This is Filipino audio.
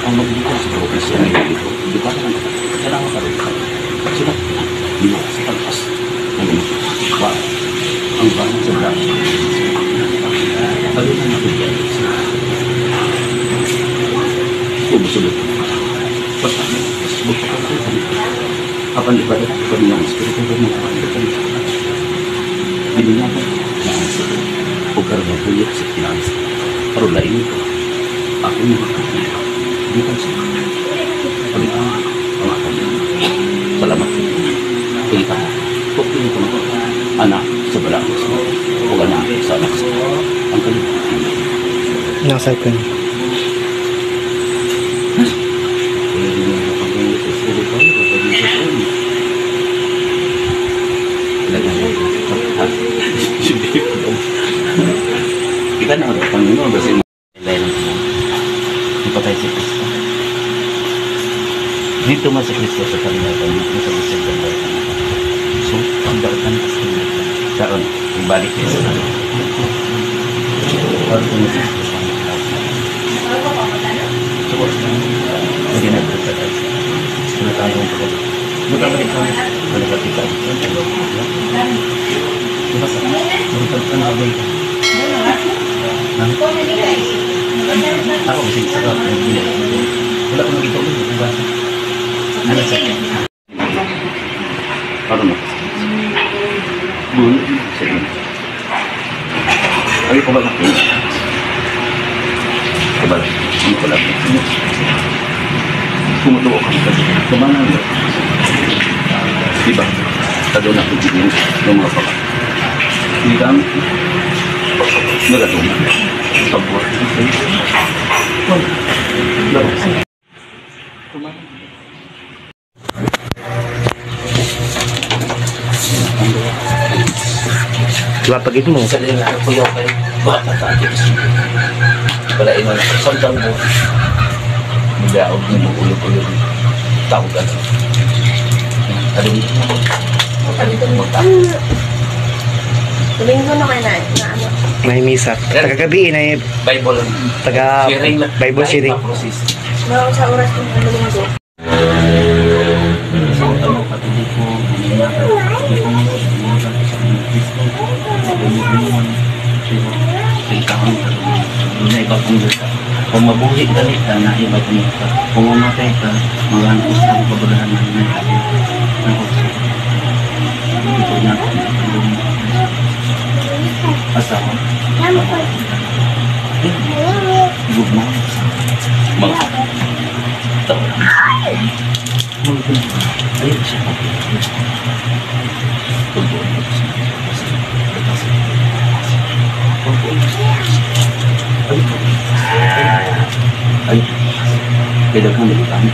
Ang magbibigay sa profesyon na yun dito, di ba naman kailangan pa rin sila di ba sa pagpas ng ba ang bahan sa braso pagod na nakikita subusulot basta buka ka ito kapan di ba ito pag ng espiritu ko mo kapan ito binigyan ko o karang tuyok sa kinasa pero lain ito ako yung makakita bukan sih, kami salamat kita, kok ini kenapa anak sebelah bukan anak sanak ang kanya nasa kan kita nak Panginoon kasi lain patay si Kristo. Dito mas si Kristo sa kanilatan, dito sa isang ganda. So, ang daratan sa kanilatan. Karoon, ibalik niya sa kanilatan. Karoon niya sa kanilatan. So, hindi na ito sa kanilatan. Sila tayo ang pagkakas. Magkabalik ka, malagati ka. Diba sa? Magkabalik ka na abay ka. Ako kasi sarap wala ko nakita ulit kung ba ano sa parang bulo sige ay ko ba natin diba hindi ko lang kumutuwa ka kumana diba tado na kung siguro ng mga papa hindi kami nagatunan pagbuhat diba pag mo sa rin na ako yung kayo bata ka wala ina na sandang mo magyaog mo ulo-ulo tao ka talong mo tuloy mo naman na ano. may misa taga-gabi na Bible taga Bible sharing Bawa sa oras ng linggo. sa utang patuloy ko hindi ko iba kong lupa kung mabuhi galit ka na iba kong lupa kung mamatay ka maghantos ka ang pabalahan na natin ito na asawa good morning mga taon ayun siya ay kailangan nila kami